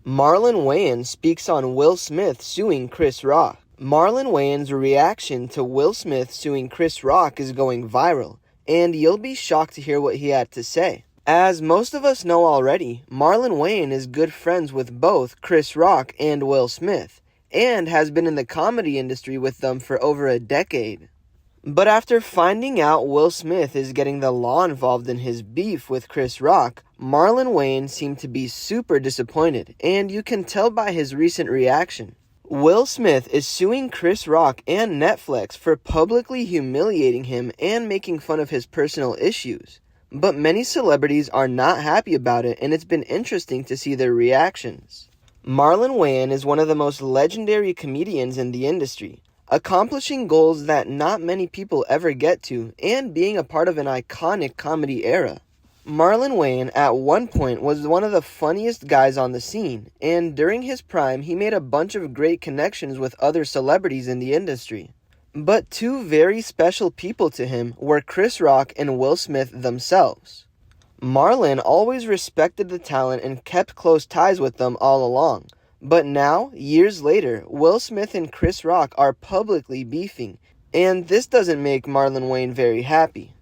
Marlon Wayans speaks on Will Smith suing Chris Rock. Marlon Wayans' reaction to Will Smith suing Chris Rock is going viral, and you'll be shocked to hear what he had to say. As most of us know already, Marlon Wayans is good friends with both Chris Rock and Will Smith, and has been in the comedy industry with them for over a decade. But after finding out Will Smith is getting the law involved in his beef with Chris Rock, Marlon Wayans seemed to be super disappointed, and you can tell by his recent reaction. Will Smith is suing Chris Rock and Netflix for publicly humiliating him and making fun of his personal issues. But many celebrities are not happy about it, and it's been interesting to see their reactions. Marlon Wayans is one of the most legendary comedians in the industry, accomplishing goals that not many people ever get to, and being a part of an iconic comedy era. Marlon Wayans at one point was one of the funniest guys on the scene, and during his prime he made a bunch of great connections with other celebrities in the industry. But two very special people to him were Chris Rock and Will Smith themselves. Marlon always respected the talent and kept close ties with them all along. But now, years later, Will Smith and Chris Rock are publicly beefing, and this doesn't make Marlon Wayans very happy.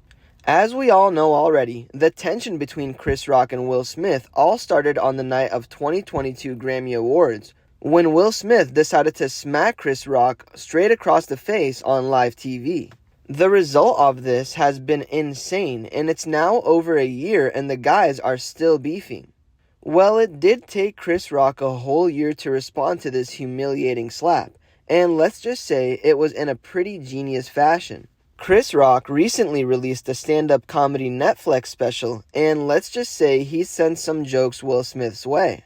As we all know already, the tension between Chris Rock and Will Smith all started on the night of 2022 Grammy Awards, when Will Smith decided to smack Chris Rock straight across the face on live TV. The result of this has been insane, and it's now over a year and the guys are still beefing. Well, it did take Chris Rock a whole year to respond to this humiliating slap, and let's just say it was in a pretty genius fashion. Chris Rock recently released a stand-up comedy Netflix special, and let's just say he sent some jokes Will Smith's way.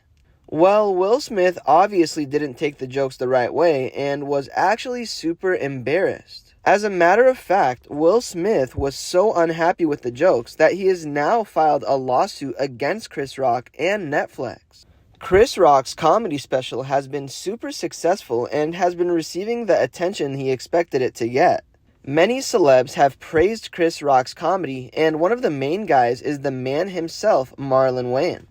Well, Will Smith obviously didn't take the jokes the right way and was actually super embarrassed. As a matter of fact, Will Smith was so unhappy with the jokes that he has now filed a lawsuit against Chris Rock and Netflix. Chris Rock's comedy special has been super successful and has been receiving the attention he expected it to get. Many celebs have praised Chris Rock's comedy, and one of the main guys is the man himself, Marlon Wayans.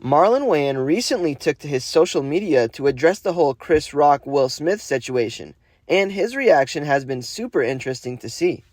Marlon Wayans recently took to his social media to address the whole Chris Rock-Will Smith situation, and his reaction has been super interesting to see.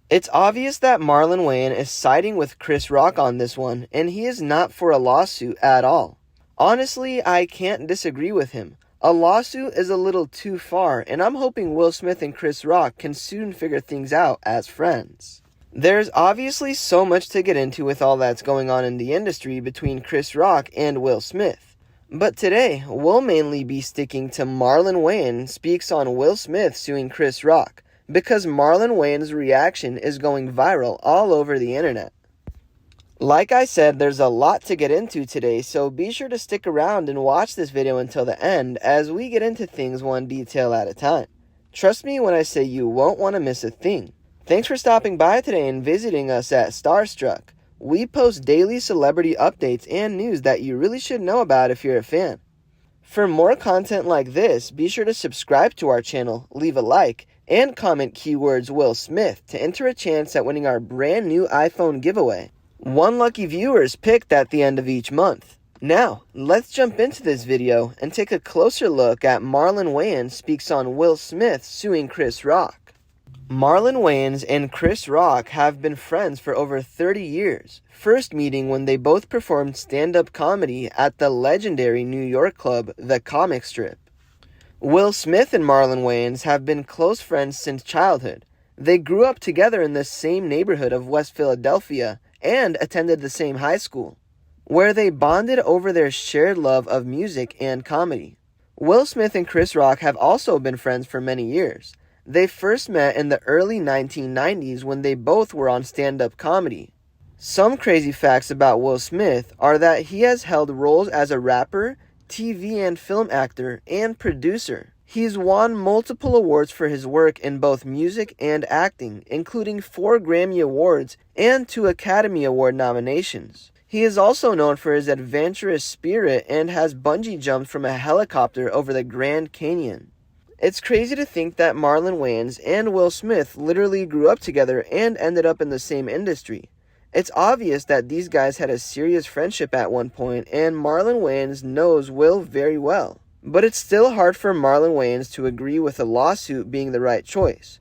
It's obvious that Marlon Wayans is siding with Chris Rock on this one, and he is not for a lawsuit at all. Honestly, I can't disagree with him. A lawsuit is a little too far, and I'm hoping Will Smith and Chris Rock can soon figure things out as friends. There's obviously so much to get into with all that's going on in the industry between Chris Rock and Will Smith. But today, we'll mainly be sticking to Marlon Wayans speaks on Will Smith suing Chris Rock, because Marlon Wayans' reaction is going viral all over the internet. Like I said, there's a lot to get into today, so be sure to stick around and watch this video until the end as we get into things one detail at a time. Trust me when I say you won't want to miss a thing. Thanks for stopping by today and visiting us at Starstruck. We post daily celebrity updates and news that you really should know about if you're a fan. For more content like this, be sure to subscribe to our channel, leave a like, and comment keywords Will Smith to enter a chance at winning our brand new iPhone giveaway. One lucky viewer is picked at the end of each month. Now, let's jump into this video and take a closer look at Marlon Wayans speaks on Will Smith suing Chris Rock. Marlon Wayans and Chris Rock have been friends for over 30 years, first meeting when they both performed stand-up comedy at the legendary New York club, The Comic Strip. Will Smith and Marlon Wayans have been close friends since childhood. They grew up together in the same neighborhood of West Philadelphia and attended the same high school, where they bonded over their shared love of music and comedy. Will Smith and Chris Rock have also been friends for many years. They first met in the early 1990s when they both were on stand-up comedy. Some crazy facts about Will Smith are that he has held roles as a rapper, TV and film actor, and producer. He's won multiple awards for his work in both music and acting, including 4 Grammy Awards and 2 Academy Award nominations. He is also known for his adventurous spirit and has bungee jumped from a helicopter over the Grand Canyon. It's crazy to think that Marlon Wayans and Will Smith literally grew up together and ended up in the same industry. It's obvious that these guys had a serious friendship at one point, and Marlon Wayans knows Will very well. But it's still hard for Marlon Wayans to agree with a lawsuit being the right choice.